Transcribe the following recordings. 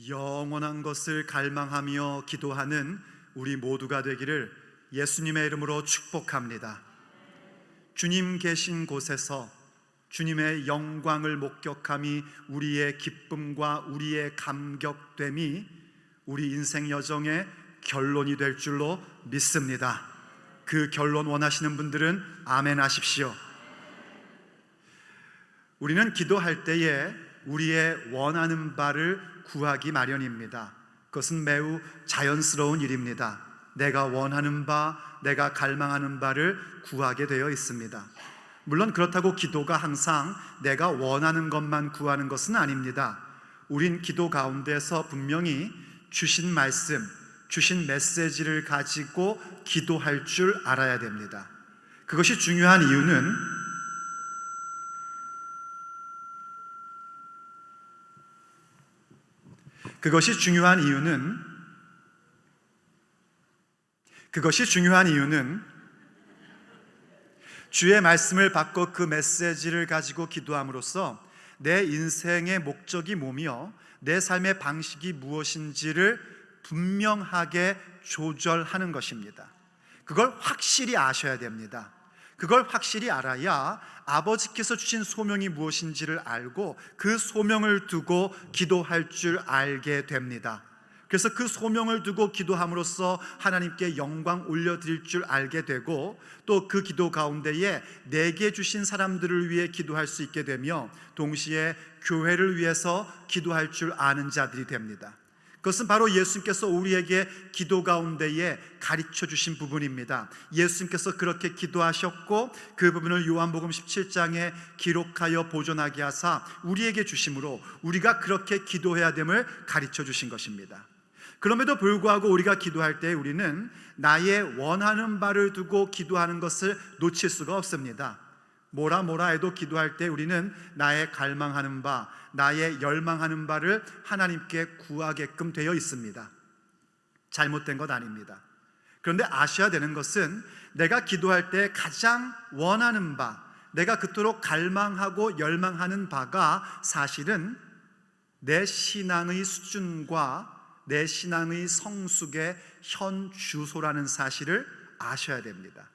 영원한 것을 갈망하며 기도하는 우리 모두가 되기를 예수님의 이름으로 축복합니다. 주님 계신 곳에서 주님의 영광을 목격함이 우리의 기쁨과 우리의 감격됨이 우리 인생 여정의 결론이 될 줄로 믿습니다. 그 결론 원하시는 분들은 아멘 하십시오. 우리는 기도할 때에 우리의 원하는 바를 구하기 마련입니다. 그것은 매우 자연스러운 일입니다. 내가 원하는 바, 내가 갈망하는 바를 구하게 되어 있습니다. 물론 그렇다고 기도가 항상 내가 원하는 것만 구하는 것은 아닙니다. 우린 기도 가운데서 분명히 주신 말씀, 주신 메시지를 가지고 기도할 줄 알아야 됩니다. 그것이 중요한 이유는 주의 말씀을 받고 그 메시지를 가지고 기도함으로써 내 인생의 목적이 뭐며 내 삶의 방식이 무엇인지를 분명하게 조절하는 것입니다. 그걸 확실히 아셔야 됩니다. 그걸 확실히 알아야 아버지께서 주신 소명이 무엇인지를 알고 그 소명을 두고 기도할 줄 알게 됩니다. 그래서 그 소명을 두고 기도함으로써 하나님께 영광 올려드릴 줄 알게 되고, 또 그 기도 가운데에 내게 주신 사람들을 위해 기도할 수 있게 되며 동시에 교회를 위해서 기도할 줄 아는 자들이 됩니다. 그것은 바로 예수님께서 우리에게 기도 가운데에 가르쳐 주신 부분입니다. 예수님께서 그렇게 기도하셨고 그 부분을 요한복음 17장에 기록하여 보존하게 하사 우리에게 주심으로 우리가 그렇게 기도해야 됨을 가르쳐 주신 것입니다. 그럼에도 불구하고 우리가 기도할 때 우리는 나의 원하는 바를 두고 기도하는 것을 놓칠 수가 없습니다. 뭐라 해도 기도할 때 우리는 나의 갈망하는 바, 나의 열망하는 바를 하나님께 구하게끔 되어 있습니다. 잘못된 것 아닙니다. 그런데 아셔야 되는 것은 내가 기도할 때 가장 원하는 바, 내가 그토록 갈망하고 열망하는 바가 사실은 내 신앙의 수준과 내 신앙의 성숙의 현 주소라는 사실을 아셔야 됩니다.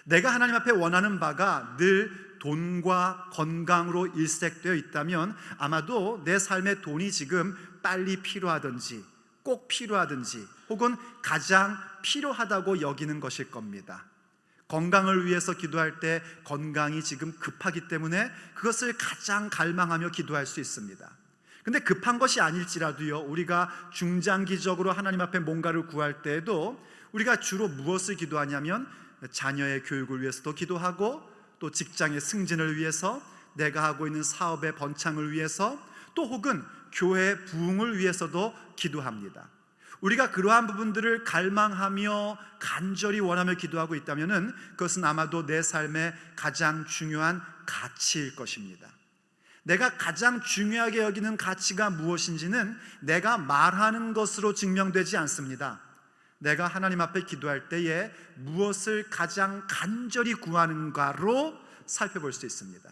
내가 하나님 앞에 원하는 바가 늘 돈과 건강으로 일색되어 있다면 아마도 내 삶에 돈이 지금 빨리 필요하든지 꼭 필요하든지 혹은 가장 필요하다고 여기는 것일 겁니다. 건강을 위해서 기도할 때 건강이 지금 급하기 때문에 그것을 가장 갈망하며 기도할 수 있습니다. 근데 급한 것이 아닐지라도요, 우리가 중장기적으로 하나님 앞에 뭔가를 구할 때에도 우리가 주로 무엇을 기도하냐면 자녀의 교육을 위해서도 기도하고, 또 직장의 승진을 위해서, 내가 하고 있는 사업의 번창을 위해서, 또 혹은 교회의 부흥을 위해서도 기도합니다. 우리가 그러한 부분들을 갈망하며 간절히 원하며 기도하고 있다면 그것은 아마도 내 삶의 가장 중요한 가치일 것입니다. 내가 가장 중요하게 여기는 가치가 무엇인지는 내가 말하는 것으로 증명되지 않습니다. 내가 하나님 앞에 기도할 때에 무엇을 가장 간절히 구하는가로 살펴볼 수 있습니다.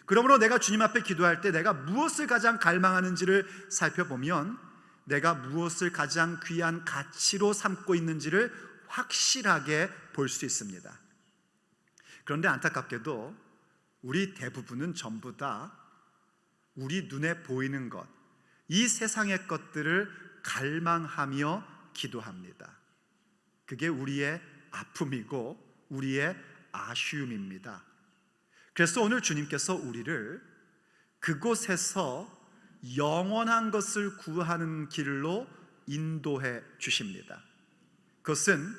그러므로 내가 주님 앞에 기도할 때 내가 무엇을 가장 갈망하는지를 살펴보면 내가 무엇을 가장 귀한 가치로 삼고 있는지를 확실하게 볼 수 있습니다. 그런데 안타깝게도 우리 대부분은 전부 다 우리 눈에 보이는 것, 이 세상의 것들을 갈망하며 기도합니다. 그게 우리의 아픔이고 우리의 아쉬움입니다. 그래서 오늘 주님께서 우리를 그곳에서 영원한 것을 구하는 길로 인도해 주십니다. 그것은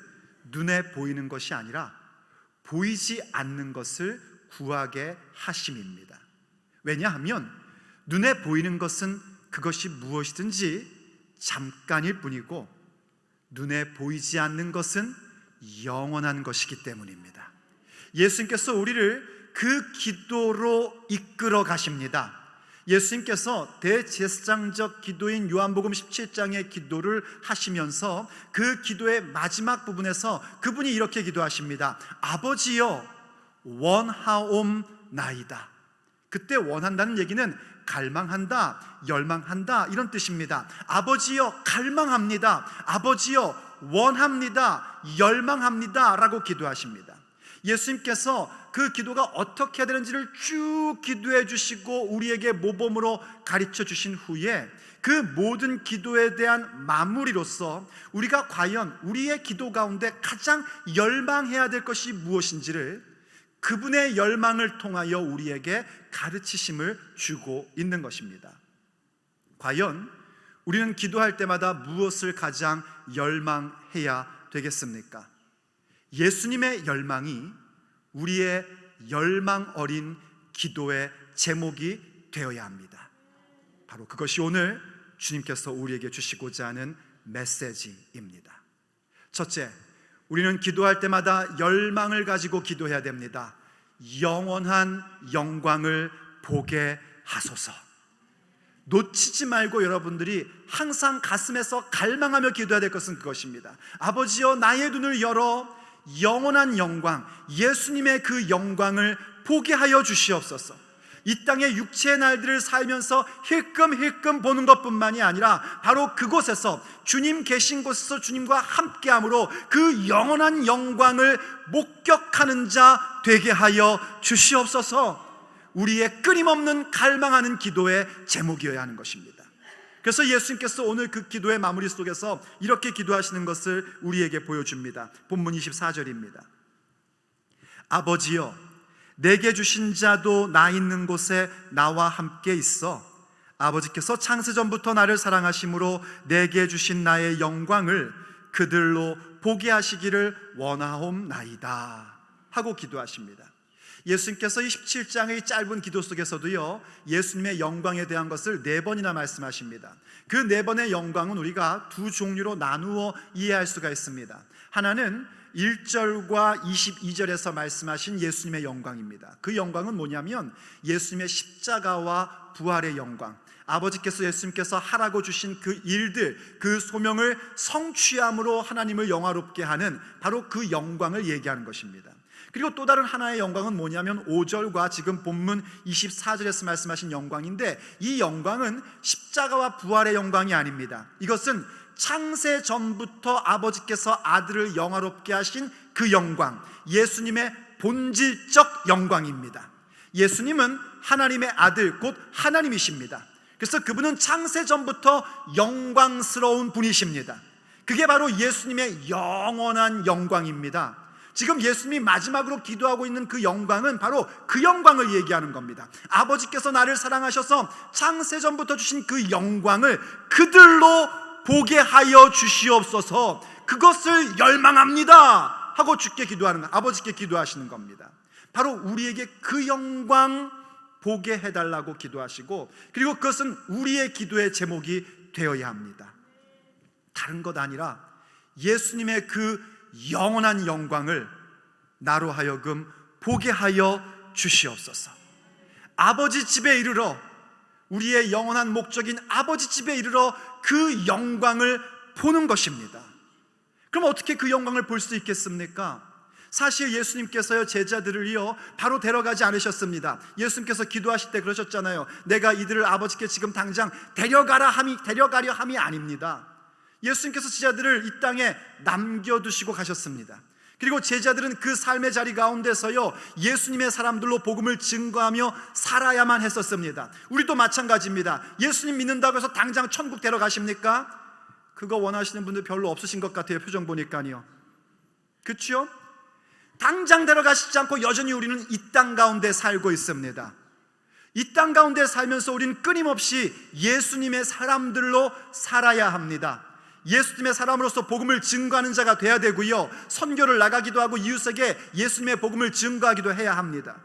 눈에 보이는 것이 아니라 보이지 않는 것을 구하게 하심입니다. 왜냐하면 눈에 보이는 것은 그것이 무엇이든지 잠깐일 뿐이고 눈에 보이지 않는 것은 영원한 것이기 때문입니다. 예수님께서 우리를 그 기도로 이끌어 가십니다. 예수님께서 대제사장적 기도인 요한복음 17장의 기도를 하시면서 그 기도의 마지막 부분에서 그분이 이렇게 기도하십니다. 아버지여 원하옵나이다. 그때 원한다는 얘기는 갈망한다, 열망한다 이런 뜻입니다. 아버지여 갈망합니다, 아버지여 원합니다, 열망합니다 라고 기도하십니다. 예수님께서 그 기도가 어떻게 해야 되는지를 쭉 기도해 주시고 우리에게 모범으로 가르쳐 주신 후에 그 모든 기도에 대한 마무리로서 우리가 과연 우리의 기도 가운데 가장 열망해야 될 것이 무엇인지를 그분의 열망을 통하여 우리에게 가르치심을 주고 있는 것입니다. 과연 우리는 기도할 때마다 무엇을 가장 열망해야 되겠습니까? 예수님의 열망이 우리의 열망 어린 기도의 제목이 되어야 합니다. 바로 그것이 오늘 주님께서 우리에게 주시고자 하는 메시지입니다. 첫째, 우리는 기도할 때마다 열망을 가지고 기도해야 됩니다. 영원한 영광을 보게 하소서. 놓치지 말고 여러분들이 항상 가슴에서 갈망하며 기도해야 될 것은 그것입니다. 아버지여 나의 눈을 열어 영원한 영광, 예수님의 그 영광을 보게 하여 주시옵소서. 이 땅의 육체의 날들을 살면서 힐끔힐끔 보는 것뿐만이 아니라 바로 그곳에서 주님 계신 곳에서 주님과 함께함으로 그 영원한 영광을 목격하는 자 되게 하여 주시옵소서. 우리의 끊임없는 갈망하는 기도의 제목이어야 하는 것입니다. 그래서 예수님께서 오늘 그 기도의 마무리 속에서 이렇게 기도하시는 것을 우리에게 보여줍니다. 본문 24절입니다. 아버지여 내게 주신 자도 나 있는 곳에 나와 함께 있어 아버지께서 창세전부터 나를 사랑하심으로 내게 주신 나의 영광을 그들로 보게 하시기를 원하옵나이다 하고 기도하십니다. 예수님께서 이 17장의 짧은 기도 속에서도요 예수님의 영광에 대한 것을 4번이나 말씀하십니다. 그 4번의 영광은 우리가 두 종류로 나누어 이해할 수가 있습니다. 하나는 1절과 22절에서 말씀하신 예수님의 영광입니다. 그 영광은 뭐냐면 예수님의 십자가와 부활의 영광, 아버지께서 예수님께서 하라고 주신 그 일들, 그 소명을 성취함으로 하나님을 영화롭게 하는 바로 그 영광을 얘기하는 것입니다. 그리고 또 다른 하나의 영광은 뭐냐면 5절과 지금 본문 24절에서 말씀하신 영광인데, 이 영광은 십자가와 부활의 영광이 아닙니다. 이것은 창세 전부터 아버지께서 아들을 영화롭게 하신 그 영광, 예수님의 본질적 영광입니다. 예수님은 하나님의 아들 곧 하나님이십니다. 그래서 그분은 창세 전부터 영광스러운 분이십니다. 그게 바로 예수님의 영원한 영광입니다. 지금 예수님이 마지막으로 기도하고 있는 그 영광은 바로 그 영광을 얘기하는 겁니다. 아버지께서 나를 사랑하셔서 창세전부터 주신 그 영광을 그들로 보게 하여 주시옵소서, 그것을 열망합니다 하고 주께 기도하는, 아버지께 기도하시는 겁니다. 바로 우리에게 그 영광 보게 해달라고 기도하시고, 그리고 그것은 우리의 기도의 제목이 되어야 합니다. 다른 것 아니라 예수님의 그 영원한 영광을 나로 하여금 보게 하여 주시옵소서. 아버지 집에 이르러, 우리의 영원한 목적인 아버지 집에 이르러 그 영광을 보는 것입니다. 그럼 어떻게 그 영광을 볼 수 있겠습니까? 사실 예수님께서요 제자들을요 바로 데려가지 않으셨습니다. 예수님께서 기도하실 때 그러셨잖아요. 내가 이들을 아버지께 지금 당장 데려가려 함이 아닙니다. 예수님께서 제자들을 이 땅에 남겨두시고 가셨습니다. 그리고 제자들은 그 삶의 자리 가운데서요 예수님의 사람들로 복음을 증거하며 살아야만 했었습니다. 우리도 마찬가지입니다. 예수님 믿는다고 해서 당장 천국 데려가십니까? 그거 원하시는 분들 별로 없으신 것 같아요. 표정 보니까요. 그렇죠? 당장 데려가시지 않고 여전히 우리는 이 땅 가운데 살고 있습니다. 이 땅 가운데 살면서 우리는 끊임없이 예수님의 사람들로 살아야 합니다. 예수님의 사람으로서 복음을 증거하는 자가 돼야 되고요, 선교를 나가기도 하고 이웃에게 예수님의 복음을 증거하기도 해야 합니다.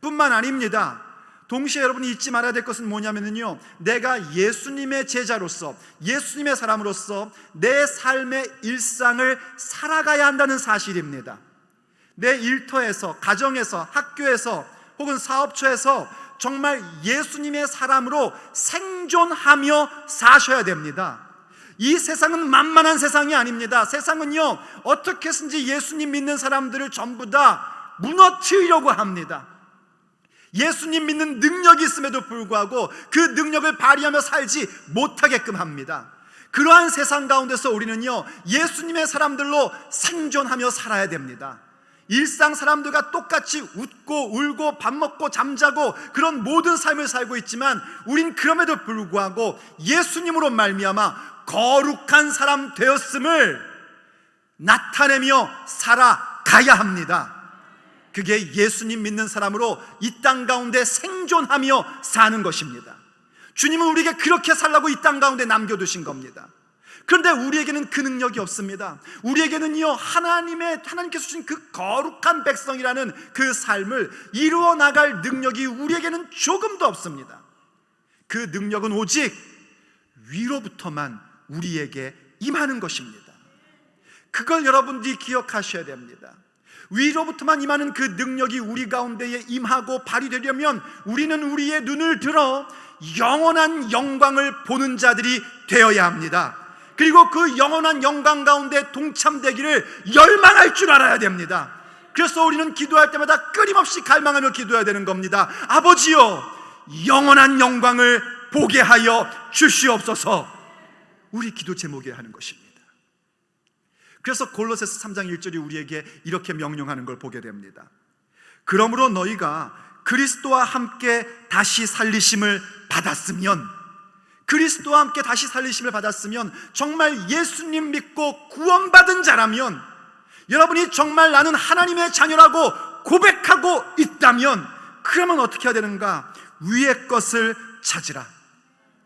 뿐만 아닙니다. 동시에 여러분이 잊지 말아야 될 것은 뭐냐면요, 내가 예수님의 제자로서, 예수님의 사람으로서 내 삶의 일상을 살아가야 한다는 사실입니다. 내 일터에서, 가정에서, 학교에서 혹은 사업처에서 정말 예수님의 사람으로 생존하며 사셔야 됩니다. 이 세상은 만만한 세상이 아닙니다. 세상은요 어떻게 해서든지 예수님 믿는 사람들을 전부 다 무너뜨리려고 합니다. 예수님 믿는 능력이 있음에도 불구하고 그 능력을 발휘하며 살지 못하게끔 합니다. 그러한 세상 가운데서 우리는요, 예수님의 사람들로 생존하며 살아야 됩니다. 일상 사람들과 똑같이 웃고 울고 밥 먹고 잠자고 그런 모든 삶을 살고 있지만 우린 그럼에도 불구하고 예수님으로 말미암아 거룩한 사람 되었음을 나타내며 살아가야 합니다. 그게 예수님 믿는 사람으로 이 땅 가운데 생존하며 사는 것입니다. 주님은 우리에게 그렇게 살라고 이 땅 가운데 남겨두신 겁니다. 그런데 우리에게는 그 능력이 없습니다. 우리에게는요, 하나님께서 주신 그 거룩한 백성이라는 그 삶을 이루어 나갈 능력이 우리에게는 조금도 없습니다. 그 능력은 오직 위로부터만 우리에게 임하는 것입니다. 그걸 여러분들이 기억하셔야 됩니다. 위로부터만 임하는 그 능력이 우리 가운데에 임하고 발휘되려면 우리는 우리의 눈을 들어 영원한 영광을 보는 자들이 되어야 합니다. 그리고 그 영원한 영광 가운데 동참되기를 열망할 줄 알아야 됩니다. 그래서 우리는 기도할 때마다 끊임없이 갈망하며 기도해야 되는 겁니다. 아버지여, 영원한 영광을 보게 하여 주시옵소서. 우리 기도 제목에 하는 것입니다. 그래서 골로새서 3장 1절이 우리에게 이렇게 명령하는 걸 보게 됩니다. 그러므로 너희가 그리스도와 함께 다시 살리심을 받았으면, 그리스도와 함께 다시 살리심을 받았으면, 정말 예수님 믿고 구원받은 자라면, 여러분이 정말 나는 하나님의 자녀라고 고백하고 있다면, 그러면 어떻게 해야 되는가? 위의 것을 찾으라.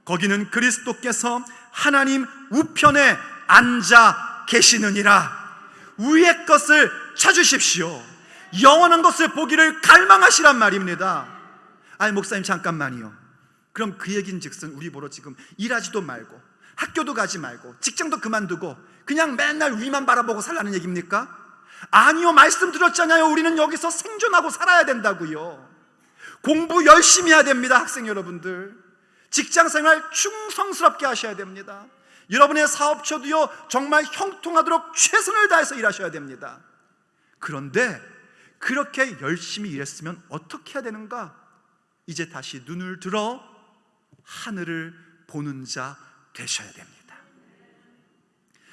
거기는 그리스도께서 하나님 우편에 앉아 계시느니라. 위의 것을 찾으십시오. 영원한 것을 보기를 갈망하시란 말입니다. 아니 목사님 잠깐만요. 그럼 그 얘기인즉슨 우리 보러 지금 일하지도 말고 학교도 가지 말고 직장도 그만두고 그냥 맨날 위만 바라보고 살라는 얘기입니까? 아니요, 말씀 들었잖아요. 우리는 여기서 생존하고 살아야 된다고요. 공부 열심히 해야 됩니다. 학생 여러분들, 직장생활 충성스럽게 하셔야 됩니다. 여러분의 사업처도요, 정말 형통하도록 최선을 다해서 일하셔야 됩니다. 그런데 그렇게 열심히 일했으면 어떻게 해야 되는가? 이제 다시 눈을 들어 하늘을 보는 자 되셔야 됩니다.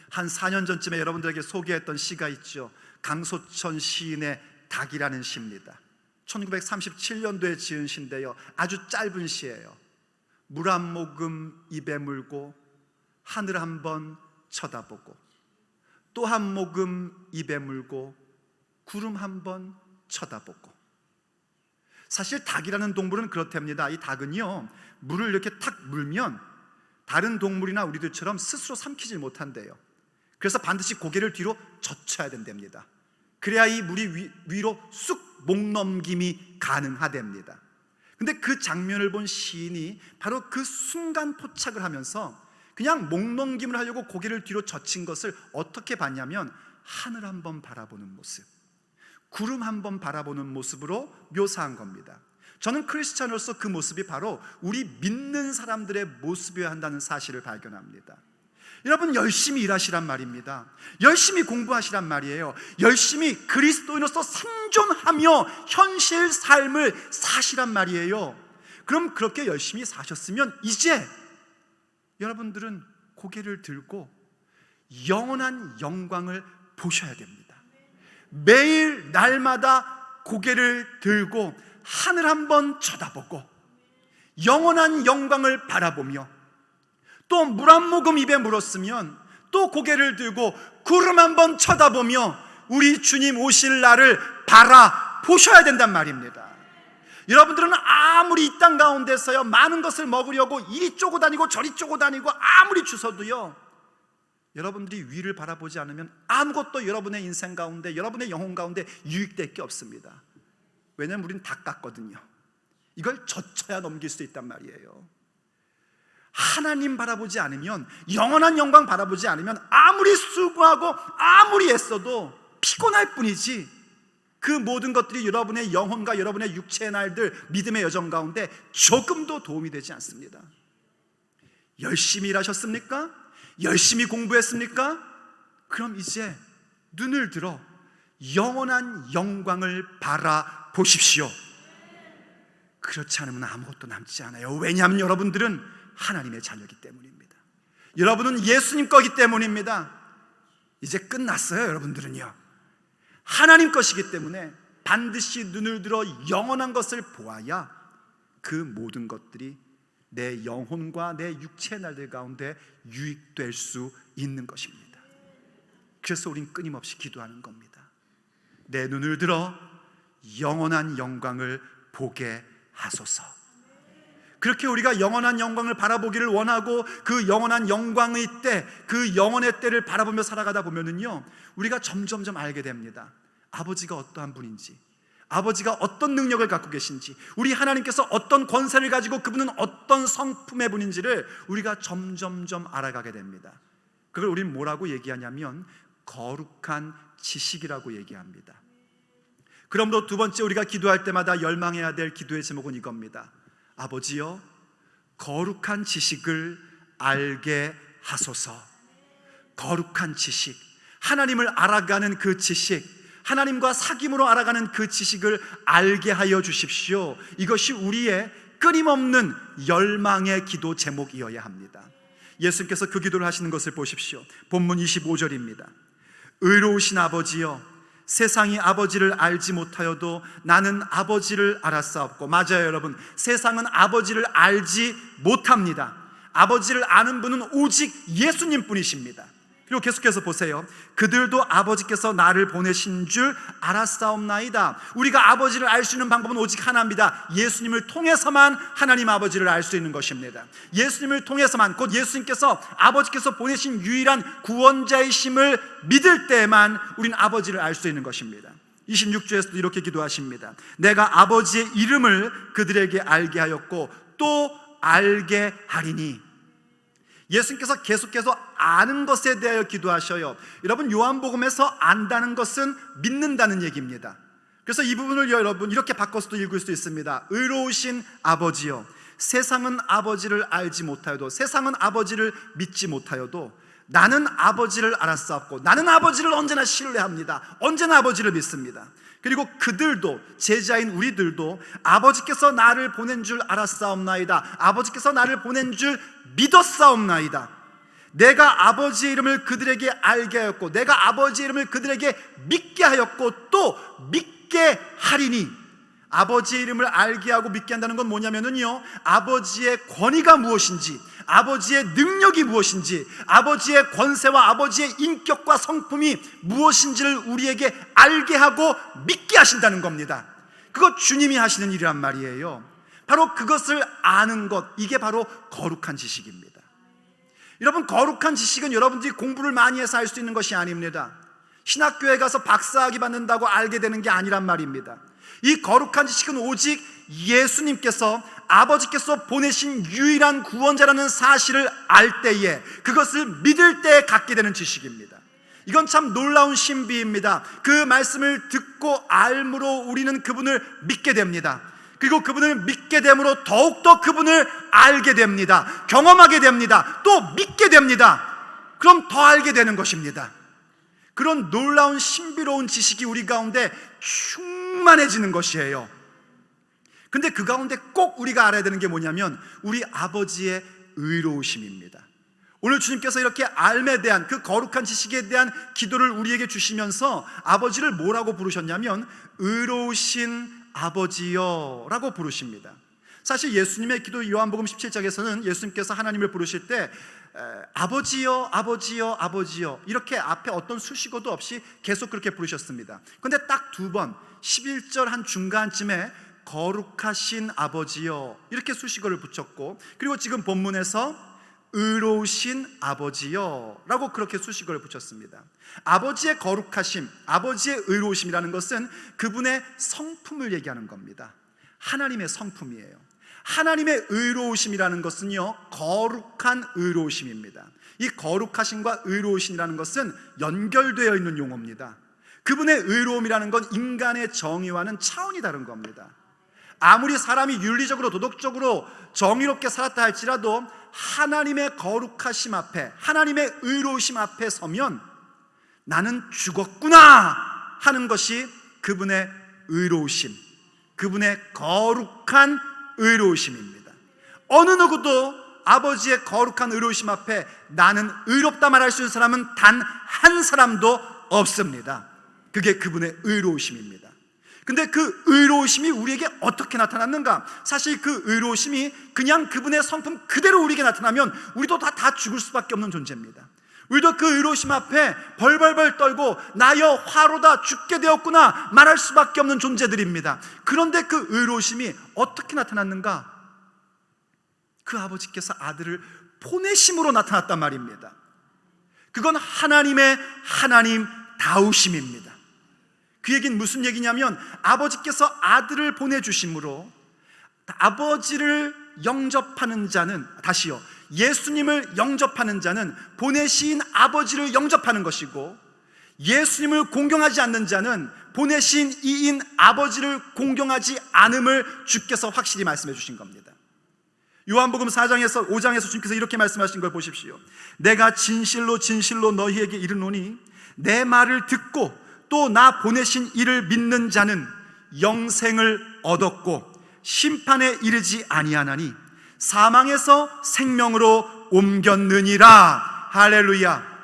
한 4년 전쯤에 여러분들에게 소개했던 시가 있죠. 강소천 시인의 닭이라는 시입니다. 1937년도에 지은 시인데요, 아주 짧은 시예요. 물 한 모금 입에 물고 하늘 한번 쳐다보고 또 한 모금 입에 물고 구름 한번 쳐다보고. 사실 닭이라는 동물은 그렇답니다. 이 닭은요, 물을 이렇게 탁 물면 다른 동물이나 우리들처럼 스스로 삼키질 못한대요. 그래서 반드시 고개를 뒤로 젖혀야 된답니다. 그래야 이 물이 위로 쑥 목 넘김이 가능하답니다. 근데 그 장면을 본 시인이 바로 그 순간 포착을 하면서 그냥 목 넘김을 하려고 고개를 뒤로 젖힌 것을 어떻게 봤냐면 하늘 한번 바라보는 모습, 구름 한번 바라보는 모습으로 묘사한 겁니다. 저는 크리스찬으로서 그 모습이 바로 우리 믿는 사람들의 모습이어야 한다는 사실을 발견합니다. 여러분, 열심히 일하시란 말입니다. 열심히 공부하시란 말이에요. 열심히 그리스도인으로서 생존하며 현실 삶을 사시란 말이에요. 그럼 그렇게 열심히 사셨으면 이제 여러분들은 고개를 들고 영원한 영광을 보셔야 됩니다. 매일 날마다 고개를 들고 하늘 한번 쳐다보고 영원한 영광을 바라보며, 또 물 한 모금 입에 물었으면 또 고개를 들고 구름 한번 쳐다보며 우리 주님 오실 날을 바라보셔야 된단 말입니다. 여러분들은 아무리 이 땅 가운데서요 많은 것을 먹으려고 이리 쪼고 다니고 저리 쪼고 다니고 아무리 주워도요, 여러분들이 위를 바라보지 않으면 아무것도 여러분의 인생 가운데, 여러분의 영혼 가운데 유익될 게 없습니다. 왜냐하면 우리는 닭 같거든요. 이걸 젖혀야 넘길 수 있단 말이에요. 하나님 바라보지 않으면, 영원한 영광 바라보지 않으면 아무리 수고하고 아무리 애써도 피곤할 뿐이지 그 모든 것들이 여러분의 영혼과 여러분의 육체의 날들, 믿음의 여정 가운데 조금도 도움이 되지 않습니다. 열심히 일하셨습니까? 열심히 공부했습니까? 그럼 이제 눈을 들어 영원한 영광을 바라보십시오. 그렇지 않으면 아무것도 남지 않아요. 왜냐하면 여러분들은 하나님의 자녀이기 때문입니다. 여러분은 예수님 거기 때문입니다. 이제 끝났어요. 여러분들은요, 하나님 것이기 때문에 반드시 눈을 들어 영원한 것을 보아야 그 모든 것들이 내 영혼과 내 육체의 날들 가운데 유익될 수 있는 것입니다. 그래서 우린 끊임없이 기도하는 겁니다. 내 눈을 들어 영원한 영광을 보게 하소서. 그렇게 우리가 영원한 영광을 바라보기를 원하고 그 영원한 영광의 때, 그 영원의 때를 바라보며 살아가다 보면은요, 우리가 점점점 알게 됩니다. 아버지가 어떠한 분인지, 아버지가 어떤 능력을 갖고 계신지, 우리 하나님께서 어떤 권세를 가지고 그분은 어떤 성품의 분인지를 우리가 점점점 알아가게 됩니다. 그걸 우리는 뭐라고 얘기하냐면 거룩한 지식이라고 얘기합니다. 그러므로 두 번째, 우리가 기도할 때마다 열망해야 될 기도의 제목은 이겁니다. 아버지여, 거룩한 지식을 알게 하소서. 거룩한 지식, 하나님을 알아가는 그 지식, 하나님과 사귐으로 알아가는 그 지식을 알게 하여 주십시오. 이것이 우리의 끊임없는 열망의 기도 제목이어야 합니다. 예수님께서 그 기도를 하시는 것을 보십시오. 본문 25절입니다. 의로우신 아버지여, 세상이 아버지를 알지 못하여도 나는 아버지를 알았사옵고. 맞아요, 여러분. 세상은 아버지를 알지 못합니다. 아버지를 아는 분은 오직 예수님 뿐이십니다. 그리고 계속해서 보세요. 그들도 아버지께서 나를 보내신 줄 알았사옵나이다. 우리가 아버지를 알 수 있는 방법은 오직 하나입니다. 예수님을 통해서만 하나님 아버지를 알 수 있는 것입니다. 예수님을 통해서만, 곧 예수님께서 아버지께서 보내신 유일한 구원자이심을 믿을 때만 우리는 아버지를 알 수 있는 것입니다. 26절에서도 이렇게 기도하십니다. 내가 아버지의 이름을 그들에게 알게 하였고 또 알게 하리니. 예수님께서 계속해서 아는 것에 대하여 기도하셔요. 여러분, 요한복음에서 안다는 것은 믿는다는 얘기입니다. 그래서 이 부분을 여러분 이렇게 바꿔서도 읽을 수 있습니다. 의로우신 아버지여, 세상은 아버지를 알지 못하여도, 세상은 아버지를 믿지 못하여도 나는 아버지를 알았사옵고. 나는 아버지를 언제나 신뢰합니다. 언제나 아버지를 믿습니다. 그리고 그들도, 제자인 우리들도 아버지께서 나를 보낸 줄 알았사옵나이다. 아버지께서 나를 보낸 줄 믿었사옵나이다. 내가 아버지의 이름을 그들에게 알게 하였고 내가 아버지의 이름을 그들에게 믿게 하였고 또 믿게 하리니. 아버지의 이름을 알게 하고 믿게 한다는 건 뭐냐면요, 아버지의 권위가 무엇인지, 아버지의 능력이 무엇인지, 아버지의 권세와 아버지의 인격과 성품이 무엇인지를 우리에게 알게 하고 믿게 하신다는 겁니다. 그거 주님이 하시는 일이란 말이에요. 바로 그것을 아는 것, 이게 바로 거룩한 지식입니다. 여러분, 거룩한 지식은 여러분들이 공부를 많이 해서 알 수 있는 것이 아닙니다. 신학교에 가서 박사학위 받는다고 알게 되는 게 아니란 말입니다. 이 거룩한 지식은 오직 예수님께서, 아버지께서 보내신 유일한 구원자라는 사실을 알 때에, 그것을 믿을 때에 갖게 되는 지식입니다. 이건 참 놀라운 신비입니다. 그 말씀을 듣고 알므로 우리는 그분을 믿게 됩니다. 그리고 그분을 믿게 됨으로 더욱더 그분을 알게 됩니다. 경험하게 됩니다. 또 믿게 됩니다. 그럼 더 알게 되는 것입니다. 그런 놀라운 신비로운 지식이 우리 가운데 충만해지는 것이에요. 근데 그 가운데 꼭 우리가 알아야 되는 게 뭐냐면 우리 아버지의 의로우심입니다. 오늘 주님께서 이렇게 알에 대한, 그 거룩한 지식에 대한 기도를 우리에게 주시면서 아버지를 뭐라고 부르셨냐면 의로우신 아버지여 라고 부르십니다. 사실 예수님의 기도 요한복음 17장에서는 예수님께서 하나님을 부르실 때 아버지여 아버지여 아버지여 이렇게 앞에 어떤 수식어도 없이 계속 그렇게 부르셨습니다. 그런데 딱 두 번 11절 한 중간쯤에 거룩하신 아버지여 이렇게 수식어를 붙였고, 그리고 지금 본문에서 의로우신 아버지여 라고 그렇게 수식어를 붙였습니다. 아버지의 거룩하심, 아버지의 의로우심이라는 것은 그분의 성품을 얘기하는 겁니다. 하나님의 성품이에요. 하나님의 의로우심이라는 것은요, 거룩한 의로우심입니다. 이 거룩하심과 의로우심이라는 것은 연결되어 있는 용어입니다. 그분의 의로움이라는 건 인간의 정의와는 차원이 다른 겁니다. 아무리 사람이 윤리적으로 도덕적으로 정의롭게 살았다 할지라도 하나님의 거룩하심 앞에, 하나님의 의로우심 앞에 서면 나는 죽었구나 하는 것이 그분의 의로우심, 그분의 거룩한 의로우심입니다. 어느 누구도 아버지의 거룩한 의로우심 앞에 나는 의롭다 말할 수 있는 사람은 단 한 사람도 없습니다. 그게 그분의 의로우심입니다. 근데 그 의로우심이 우리에게 어떻게 나타났는가? 사실 그 의로우심이 그냥 그분의 성품 그대로 우리에게 나타나면 우리도 다 죽을 수밖에 없는 존재입니다. 우리도 그 의로우심 앞에 벌벌벌 떨고 나여 화로다 죽게 되었구나 말할 수밖에 없는 존재들입니다. 그런데 그 의로우심이 어떻게 나타났는가? 그 아버지께서 아들을 보내심으로 나타났단 말입니다. 그건 하나님의 하나님다우심입니다. 그 얘기는 무슨 얘기냐면 아버지께서 아들을 보내주심으로 아버지를 영접하는 자는, 다시요, 예수님을 영접하는 자는 보내신 아버지를 영접하는 것이고, 예수님을 공경하지 않는 자는 보내신 이인 아버지를 공경하지 않음을 주께서 확실히 말씀해 주신 겁니다. 요한복음 4장에서 5장에서 주님께서 이렇게 말씀하신 걸 보십시오. 내가 진실로 진실로 너희에게 이르노니 내 말을 듣고 또 나 보내신 이를 믿는 자는 영생을 얻었고 심판에 이르지 아니하나니 사망에서 생명으로 옮겼느니라. 할렐루야.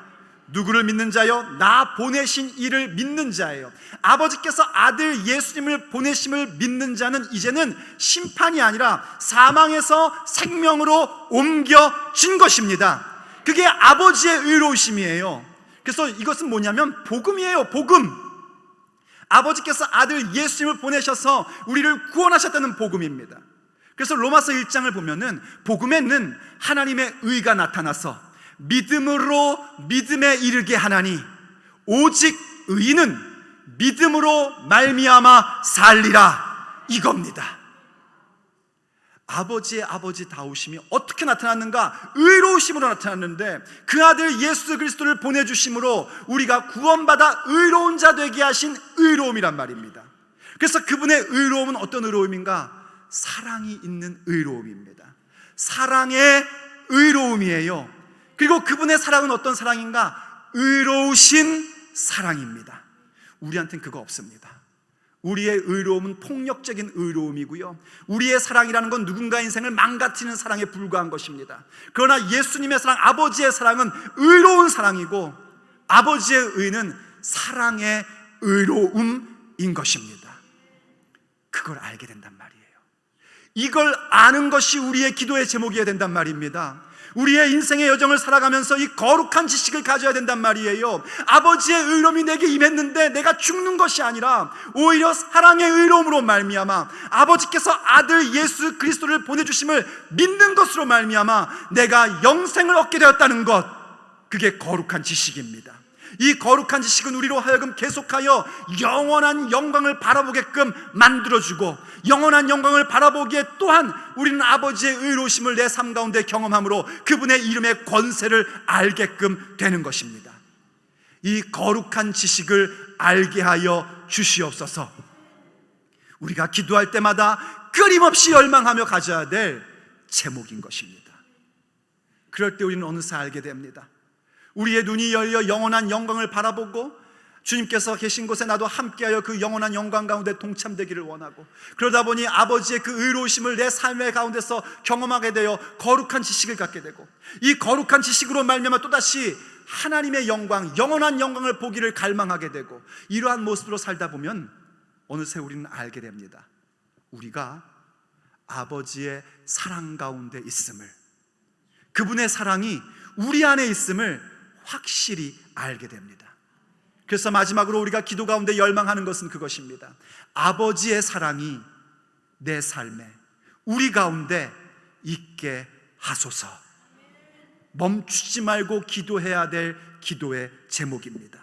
누구를 믿는 자요? 나 보내신 이를 믿는 자예요. 아버지께서 아들 예수님을 보내심을 믿는 자는 이제는 심판이 아니라 사망에서 생명으로 옮겨진 것입니다. 그게 아버지의 의로우심이에요. 그래서 이것은 뭐냐면 복음이에요. 복음. 아버지께서 아들 예수님을 보내셔서 우리를 구원하셨다는 복음입니다. 그래서 로마서 1장을 보면은 복음에는 하나님의 의가 나타나서 믿음으로 믿음에 이르게 하나니 오직 의인은 믿음으로 말미암아 살리라, 이겁니다. 아버지의 아버지다우심이 어떻게 나타났는가? 의로우심으로 나타났는데 그 아들 예수 그리스도를 보내주심으로 우리가 구원받아 의로운 자 되게 하신 의로움이란 말입니다. 그래서 그분의 의로움은 어떤 의로움인가? 사랑이 있는 의로움입니다. 사랑의 의로움이에요. 그리고 그분의 사랑은 어떤 사랑인가? 의로우신 사랑입니다. 우리한테는 그거 없습니다. 우리의 의로움은 폭력적인 의로움이고요, 우리의 사랑이라는 건 누군가 인생을 망가뜨리는 사랑에 불과한 것입니다. 그러나 예수님의 사랑, 아버지의 사랑은 의로운 사랑이고 아버지의 의는 사랑의 의로움인 것입니다. 그걸 알게 된단 말이에요. 이걸 아는 것이 우리의 기도의 제목이어야 된단 말입니다. 우리의 인생의 여정을 살아가면서 이 거룩한 지식을 가져야 된단 말이에요. 아버지의 의로움이 내게 임했는데 내가 죽는 것이 아니라 오히려 사랑의 의로움으로 말미암아 아버지께서 아들 예수 그리스도를 보내주심을 믿는 것으로 말미암아 내가 영생을 얻게 되었다는 것, 그게 거룩한 지식입니다. 이 거룩한 지식은 우리로 하여금 계속하여 영원한 영광을 바라보게끔 만들어주고 영원한 영광을 바라보기에 또한 우리는 아버지의 의로우심을 내 삶 가운데 경험함으로 그분의 이름의 권세를 알게끔 되는 것입니다. 이 거룩한 지식을 알게 하여 주시옵소서. 우리가 기도할 때마다 끊임없이 열망하며 가져야 될 제목인 것입니다. 그럴 때 우리는 어느새 알게 됩니다. 우리의 눈이 열려 영원한 영광을 바라보고 주님께서 계신 곳에 나도 함께하여 그 영원한 영광 가운데 동참되기를 원하고, 그러다 보니 아버지의 그 의로우심을 내 삶의 가운데서 경험하게 되어 거룩한 지식을 갖게 되고 이 거룩한 지식으로 말미암아 또다시 하나님의 영광, 영원한 영광을 보기를 갈망하게 되고, 이러한 모습으로 살다 보면 어느새 우리는 알게 됩니다. 우리가 아버지의 사랑 가운데 있음을, 그분의 사랑이 우리 안에 있음을 확실히 알게 됩니다. 그래서 마지막으로 우리가 기도 가운데 열망하는 것은 그것입니다. 아버지의 사랑이 내 삶에, 우리 가운데 있게 하소서. 멈추지 말고 기도해야 될 기도의 제목입니다.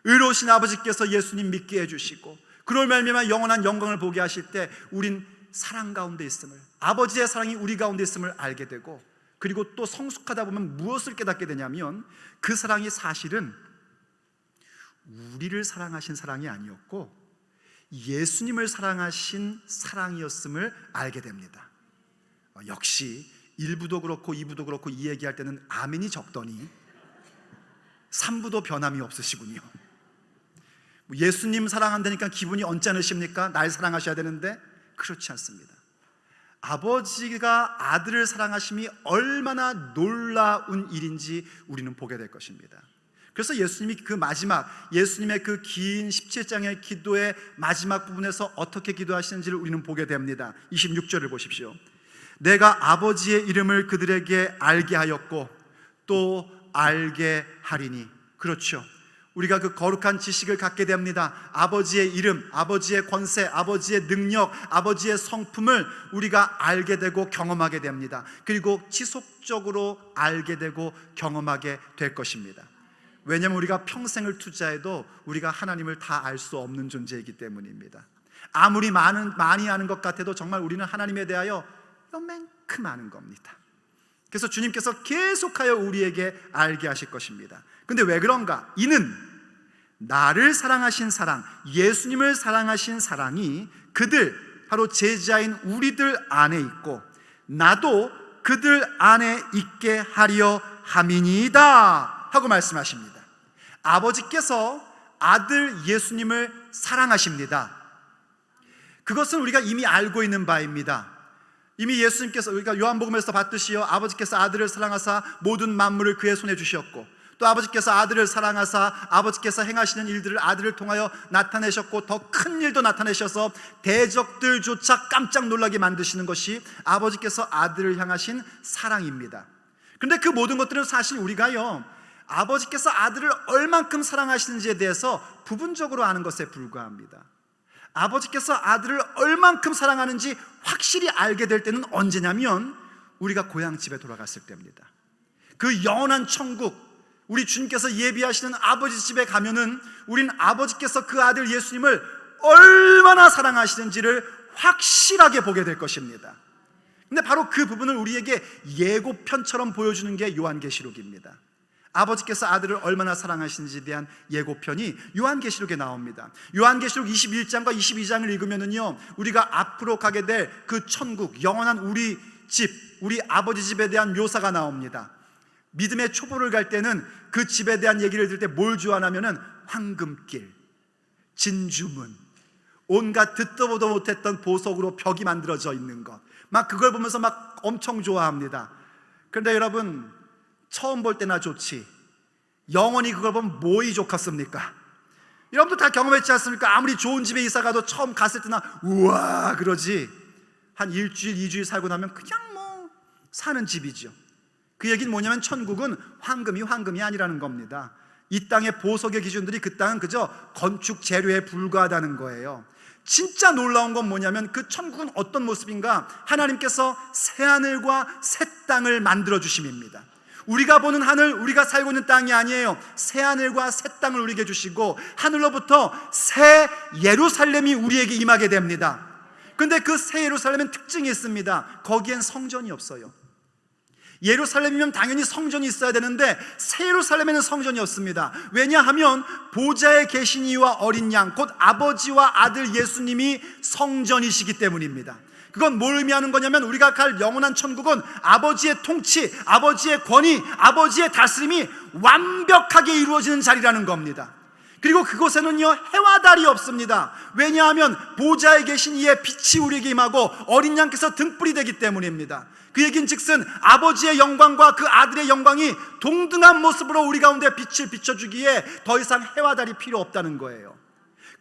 의로우신 아버지께서 예수님 믿게 해주시고 그럴 말미암아 영원한 영광을 보게 하실 때 우린 사랑 가운데 있음을, 아버지의 사랑이 우리 가운데 있음을 알게 되고, 그리고 또 성숙하다 보면 무엇을 깨닫게 되냐면 그 사랑이 사실은 우리를 사랑하신 사랑이 아니었고 예수님을 사랑하신 사랑이었음을 알게 됩니다. 역시 1부도 그렇고 2부도 그렇고 이 얘기할 때는 아멘이 적더니 3부도 변함이 없으시군요. 예수님 사랑한다니까 기분이 언짢으십니까? 날 사랑하셔야 되는데. 그렇지 않습니다. 아버지가 아들을 사랑하심이 얼마나 놀라운 일인지 우리는 보게 될 것입니다. 그래서 예수님이 예수님의 그 긴 17장의 기도의 마지막 부분에서 어떻게 기도하시는지를 우리는 보게 됩니다. 26절을 보십시오. 내가 아버지의 이름을 그들에게 알게 하였고 또 알게 하리니. 그렇죠, 우리가 그 거룩한 지식을 갖게 됩니다. 아버지의 이름, 아버지의 권세, 아버지의 능력, 아버지의 성품을 우리가 알게 되고 경험하게 됩니다. 그리고 지속적으로 알게 되고 경험하게 될 것입니다. 왜냐하면 우리가 평생을 투자해도 우리가 하나님을 다 알 수 없는 존재이기 때문입니다. 아무리 많이 아는 것 같아도 정말 우리는 하나님에 대하여 요만큼 아는 겁니다. 그래서 주님께서 계속하여 우리에게 알게 하실 것입니다. 근데 왜 그런가? 이는 나를 사랑하신 사랑, 예수님을 사랑하신 사랑이 그들, 바로 제자인 우리들 안에 있고 나도 그들 안에 있게 하려 함이니이다 하고 말씀하십니다. 아버지께서 아들 예수님을 사랑하십니다. 그것은 우리가 이미 알고 있는 바입니다. 이미 예수님께서, 우리가 요한복음에서 봤듯이요, 아버지께서 아들을 사랑하사 모든 만물을 그의 손에 주셨고, 또 아버지께서 아들을 사랑하사 아버지께서 행하시는 일들을 아들을 통하여 나타내셨고 더 큰 일도 나타내셔서 대적들조차 깜짝 놀라게 만드시는 것이 아버지께서 아들을 향하신 사랑입니다. 그런데 그 모든 것들은 사실 우리가요, 아버지께서 아들을 얼만큼 사랑하시는지에 대해서 부분적으로 아는 것에 불과합니다. 아버지께서 아들을 얼만큼 사랑하는지 확실히 알게 될 때는 언제냐면 우리가 고향집에 돌아갔을 때입니다. 그 영원한 천국, 우리 주님께서 예비하시는 아버지 집에 가면은 우린 아버지께서 그 아들 예수님을 얼마나 사랑하시는지를 확실하게 보게 될 것입니다. 근데 바로 그 부분을 우리에게 예고편처럼 보여주는 게 요한계시록입니다. 아버지께서 아들을 얼마나 사랑하시는지에 대한 예고편이 요한계시록에 나옵니다. 요한계시록 21장과 22장을 읽으면은요, 우리가 앞으로 가게 될 그 천국, 영원한 우리 집, 우리 아버지 집에 대한 묘사가 나옵니다. 믿음의 초보를 갈 때는 그 집에 대한 얘기를 들을 때 뭘 좋아하냐면은 황금길, 진주문, 온갖 듣도 보도 못했던 보석으로 벽이 만들어져 있는 것, 막 그걸 보면서 막 엄청 좋아합니다. 그런데 여러분, 처음 볼 때나 좋지 영원히 그걸 보면 뭐이 좋겠습니까? 여러분도 다 경험했지 않습니까? 아무리 좋은 집에 이사 가도 처음 갔을 때나 우와 그러지, 한 일주일, 2주일 살고 나면 그냥 뭐 사는 집이죠. 그 얘기는 뭐냐면 천국은 황금이 아니라는 겁니다. 이 땅의 보석의 기준들이 그 땅은 그저 건축 재료에 불과하다는 거예요. 진짜 놀라운 건 뭐냐면 그 천국은 어떤 모습인가? 하나님께서 새하늘과 새 땅을 만들어 주심입니다. 우리가 보는 하늘, 우리가 살고 있는 땅이 아니에요. 새하늘과 새 땅을 우리에게 주시고 하늘로부터 새 예루살렘이 우리에게 임하게 됩니다. 그런데 그 새 예루살렘은 특징이 있습니다. 거기엔 성전이 없어요. 예루살렘이면 당연히 성전이 있어야 되는데 새 예루살렘에는 성전이 없습니다. 왜냐하면 보좌에 계신 이와 어린 양, 곧 아버지와 아들 예수님이 성전이시기 때문입니다. 그건 뭘 의미하는 거냐면 우리가 갈 영원한 천국은 아버지의 통치, 아버지의 권위, 아버지의 다스림이 완벽하게 이루어지는 자리라는 겁니다. 그리고 그곳에는요, 해와 달이 없습니다. 왜냐하면 보좌에 계신 이의 빛이 우리에게 임하고 어린 양께서 등불이 되기 때문입니다. 그 얘기는 즉슨 아버지의 영광과 그 아들의 영광이 동등한 모습으로 우리 가운데 빛을 비춰주기에 더 이상 해와 달이 필요 없다는 거예요.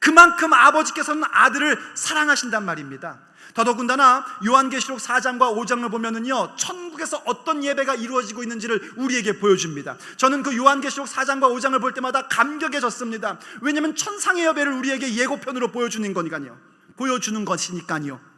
그만큼 아버지께서는 아들을 사랑하신단 말입니다. 더더군다나 요한계시록 4장과 5장을 보면은요, 천국에서 어떤 예배가 이루어지고 있는지를 우리에게 보여줍니다. 저는 그 요한계시록 4장과 5장을 볼 때마다 감격해졌습니다. 왜냐하면 천상의 예배를 우리에게 예고편으로 보여주는 것이니까요.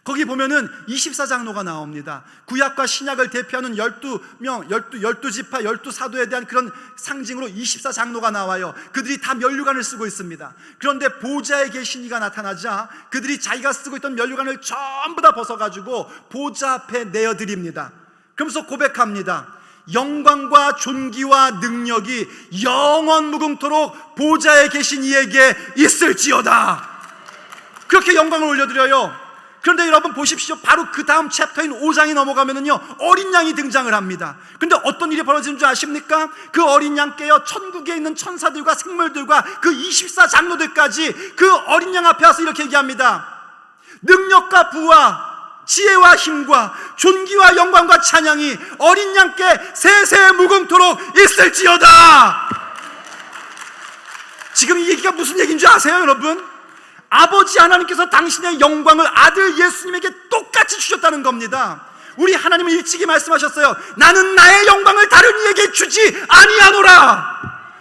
거기 보면은 24장로가 나옵니다. 구약과 신약을 대표하는 12지파, 12사도에 대한 그런 상징으로 24장로가 나와요. 그들이 다 면류관을 쓰고 있습니다. 그런데 보좌에 계신 이가 나타나자 그들이 자기가 쓰고 있던 면류관을 전부 다 벗어가지고 보좌 앞에 내어드립니다. 그러면서 고백합니다. 영광과 존귀와 능력이 영원 무궁토록 보좌에 계신 이에게 있을지어다. 그렇게 영광을 올려드려요. 그런데 여러분 보십시오. 바로 그 다음 챕터인 5장이 넘어가면은요, 어린 양이 등장을 합니다. 그런데 어떤 일이 벌어지는 줄 아십니까? 그 어린 양께요, 천국에 있는 천사들과 생물들과 그 24장로들까지 그 어린 양 앞에 와서 이렇게 얘기합니다. 능력과 부와 지혜와 힘과 존귀와 영광과 찬양이 어린 양께 세세 무궁토록 있을지어다. 지금 이 얘기가 무슨 얘기인 줄 아세요, 여러분? 아버지 하나님께서 당신의 영광을 아들 예수님에게 똑같이 주셨다는 겁니다. 우리 하나님은 일찍이 말씀하셨어요. 나는 나의 영광을 다른 이에게 주지 아니하노라.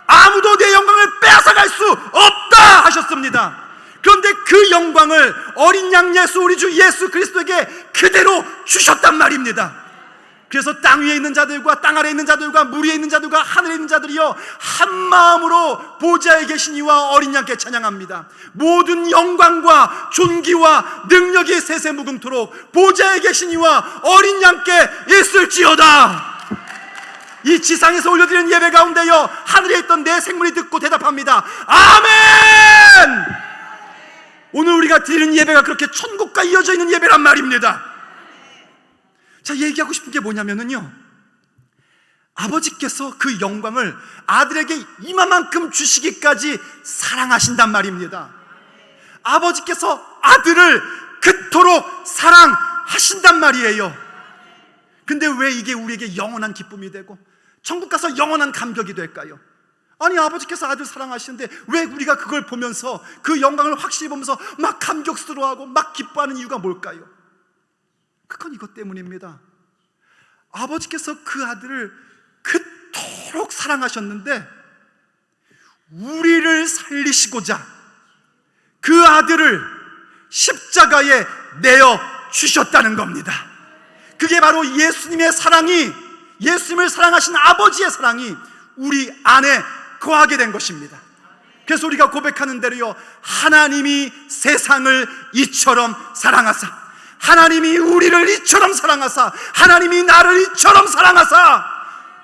아무도 내 영광을 빼앗아갈 수 없다 하셨습니다. 그런데 그 영광을 어린 양 예수, 우리 주 예수 그리스도에게 그대로 주셨단 말입니다. 그래서 땅 위에 있는 자들과 땅 아래에 있는 자들과 물 위에 있는 자들과 하늘에 있는 자들이여 한 마음으로 보좌에 계신 이와 어린 양께 찬양합니다. 모든 영광과 존귀와 능력이 세세 묵음토록 보좌에 계신 이와 어린 양께 있을지어다. 이 지상에서 올려드리는 예배 가운데요 하늘에 있던 내 생물이 듣고 대답합니다. 아멘. 오늘 우리가 드리는 예배가 그렇게 천국과 이어져 있는 예배란 말입니다. 자, 얘기하고 싶은 게 뭐냐면요, 아버지께서 그 영광을 아들에게 이만큼 주시기까지 사랑하신단 말입니다. 아버지께서 아들을 그토록 사랑하신단 말이에요. 근데 왜 이게 우리에게 영원한 기쁨이 되고 천국 가서 영원한 감격이 될까요? 아니, 아버지께서 아들 사랑하시는데 왜 우리가 그걸 보면서 그 영광을 확실히 보면서 막 감격스러워하고 막 기뻐하는 이유가 뭘까요? 그건 이것 때문입니다. 아버지께서 그 아들을 그토록 사랑하셨는데 우리를 살리시고자 그 아들을 십자가에 내어 주셨다는 겁니다. 그게 바로 예수님의 사랑이, 예수님을 사랑하신 아버지의 사랑이 우리 안에 거하게 된 것입니다. 그래서 우리가 고백하는 대로요, 하나님이 세상을 이처럼 사랑하사, 하나님이 우리를 이처럼 사랑하사, 하나님이 나를 이처럼 사랑하사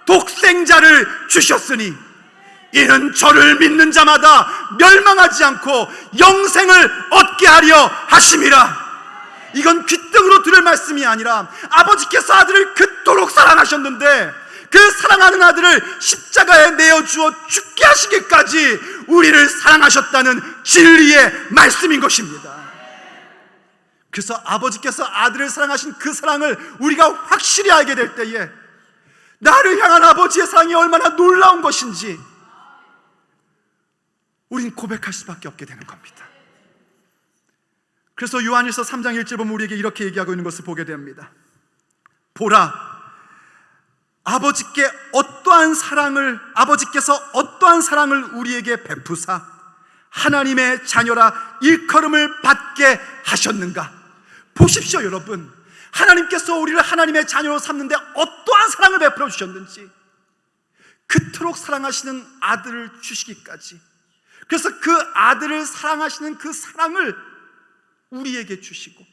독생자를 주셨으니 이는 저를 믿는 자마다 멸망하지 않고 영생을 얻게 하려 하심이라. 이건 귓등으로 들을 말씀이 아니라 아버지께서 아들을 그토록 사랑하셨는데 그 사랑하는 아들을 십자가에 내어주어 죽게 하시기까지 우리를 사랑하셨다는 진리의 말씀인 것입니다. 그래서 아버지께서 아들을 사랑하신 그 사랑을 우리가 확실히 알게 될 때에 나를 향한 아버지의 사랑이 얼마나 놀라운 것인지 우린 고백할 수밖에 없게 되는 겁니다. 그래서 요한일서 3장 1절 보면 우리에게 이렇게 얘기하고 있는 것을 보게 됩니다. 보라, 아버지께서 어떠한 사랑을 우리에게 베푸사 하나님의 자녀라 일컬음을 받게 하셨는가. 보십시오, 여러분. 하나님께서 우리를 하나님의 자녀로 삼는데 어떠한 사랑을 베풀어 주셨는지, 그토록 사랑하시는 아들을 주시기까지. 그래서 그 아들을 사랑하시는 그 사랑을 우리에게 주시고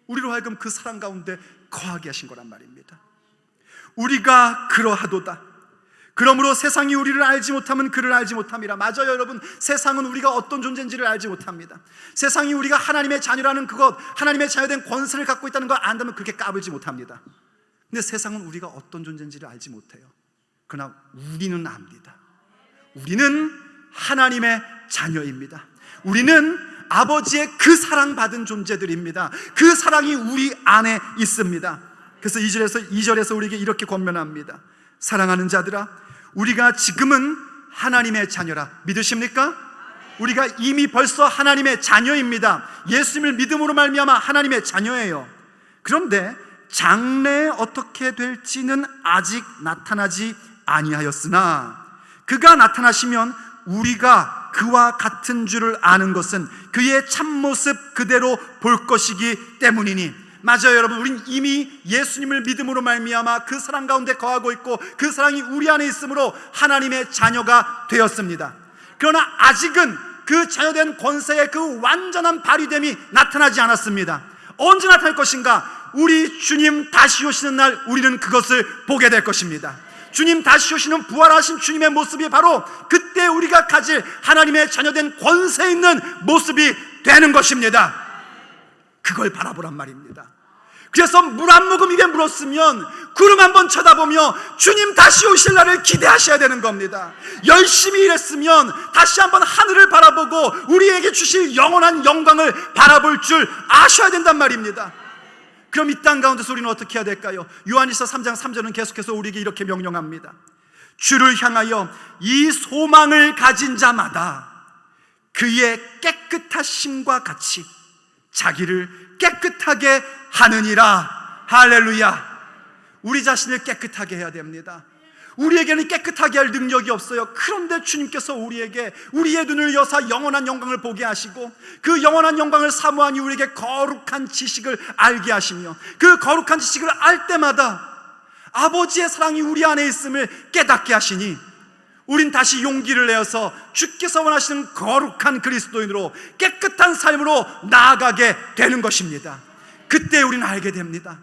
우리로 하여금 그 사랑 가운데 거하게 하신 거란 말입니다. 우리가 그러하도다. 그러므로 세상이 우리를 알지 못하면 그를 알지 못함이라. 맞아요, 여러분. 세상은 우리가 어떤 존재인지를 알지 못합니다. 세상이 우리가 하나님의 자녀라는 그것, 하나님의 자녀된 권세를 갖고 있다는 걸 안다면 그렇게 까불지 못합니다. 근데 세상은 우리가 어떤 존재인지를 알지 못해요. 그러나 우리는 압니다. 우리는 하나님의 자녀입니다. 우리는 아버지의 그 사랑받은 존재들입니다. 그 사랑이 우리 안에 있습니다. 그래서 2절에서 우리에게 이렇게 권면합니다. 사랑하는 자들아, 우리가 지금은 하나님의 자녀라. 믿으십니까? 우리가 이미 벌써 하나님의 자녀입니다. 예수님을 믿음으로 말미암아 하나님의 자녀예요. 그런데 장래에 어떻게 될지는 아직 나타나지 아니하였으나 그가 나타나시면 우리가 그와 같은 줄을 아는 것은 그의 참모습 그대로 볼 것이기 때문이니. 맞아요, 여러분. 우린 이미 예수님을 믿음으로 말미암아 그 사랑 가운데 거하고 있고 그 사랑이 우리 안에 있으므로 하나님의 자녀가 되었습니다. 그러나 아직은 그 자녀된 권세의 그 완전한 발휘됨이 나타나지 않았습니다. 언제 나타날 것인가? 우리 주님 다시 오시는 날 우리는 그것을 보게 될 것입니다. 주님 다시 오시는 부활하신 주님의 모습이 바로 그때 우리가 가질 하나님의 자녀된 권세 있는 모습이 되는 것입니다. 그걸 바라보란 말입니다. 그래서 물 한 모금 입에 물었으면 구름 한번 쳐다보며 주님 다시 오실 날을 기대하셔야 되는 겁니다. 열심히 일했으면 다시 한번 하늘을 바라보고 우리에게 주실 영원한 영광을 바라볼 줄 아셔야 된단 말입니다. 그럼 이 땅 가운데서 우리는 어떻게 해야 될까요? 요한일서 3장 3절은 계속해서 우리에게 이렇게 명령합니다. 주를 향하여 이 소망을 가진 자마다 그의 깨끗하심과 같이 자기를 깨끗하게 하느니라. 할렐루야. 우리 자신을 깨끗하게 해야 됩니다. 우리에게는 깨끗하게 할 능력이 없어요. 그런데 주님께서 우리에게 우리의 눈을 여사 영원한 영광을 보게 하시고, 그 영원한 영광을 사모하니 우리에게 거룩한 지식을 알게 하시며, 그 거룩한 지식을 알 때마다 아버지의 사랑이 우리 안에 있음을 깨닫게 하시니 우린 다시 용기를 내어서 주께서 원하시는 거룩한 그리스도인으로 깨끗한 삶으로 나아가게 되는 것입니다. 그때 우리는 알게 됩니다.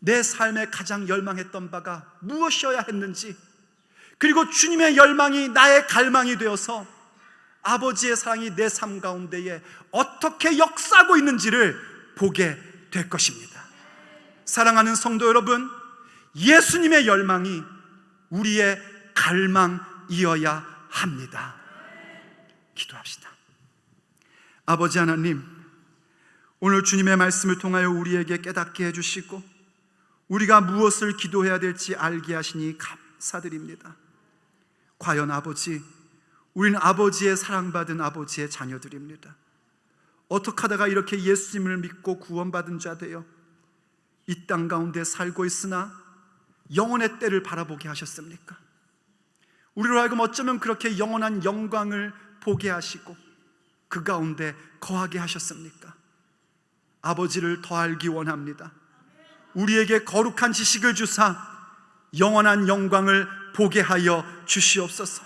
내 삶에 가장 열망했던 바가 무엇이어야 했는지, 그리고 주님의 열망이 나의 갈망이 되어서 아버지의 사랑이 내 삶 가운데에 어떻게 역사하고 있는지를 보게 될 것입니다. 사랑하는 성도 여러분, 예수님의 열망이 우리의 갈망이어야 합니다. 기도합시다. 아버지 하나님, 오늘 주님의 말씀을 통하여 우리에게 깨닫게 해주시고 우리가 무엇을 기도해야 될지 알게 하시니 감사드립니다. 과연 아버지, 우리는 아버지의 사랑받은 아버지의 자녀들입니다. 어떻게 하다가 이렇게 예수님을 믿고 구원받은 자 되어 이 땅 가운데 살고 있으나 영원의 때를 바라보게 하셨습니까? 우리로 하여금 어쩌면 그렇게 영원한 영광을 보게 하시고 그 가운데 거하게 하셨습니까? 아버지를 더 알기 원합니다. 우리에게 거룩한 지식을 주사 영원한 영광을 보게 하여 주시옵소서.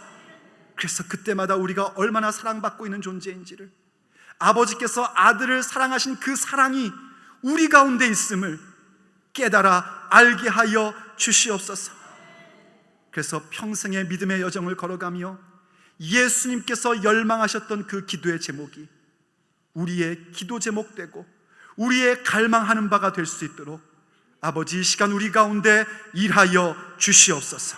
그래서 그때마다 우리가 얼마나 사랑받고 있는 존재인지를, 아버지께서 아들을 사랑하신 그 사랑이 우리 가운데 있음을 깨달아 알게 하여 주시옵소서. 그래서 평생의 믿음의 여정을 걸어가며 예수님께서 열망하셨던 그 기도의 제목이 우리의 기도 제목 되고 우리의 갈망하는 바가 될 수 있도록 아버지, 이 시간 우리 가운데 일하여 주시옵소서.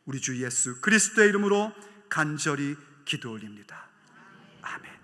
우리 주 예수 그리스도의 이름으로 간절히 기도 올립니다. 아멘.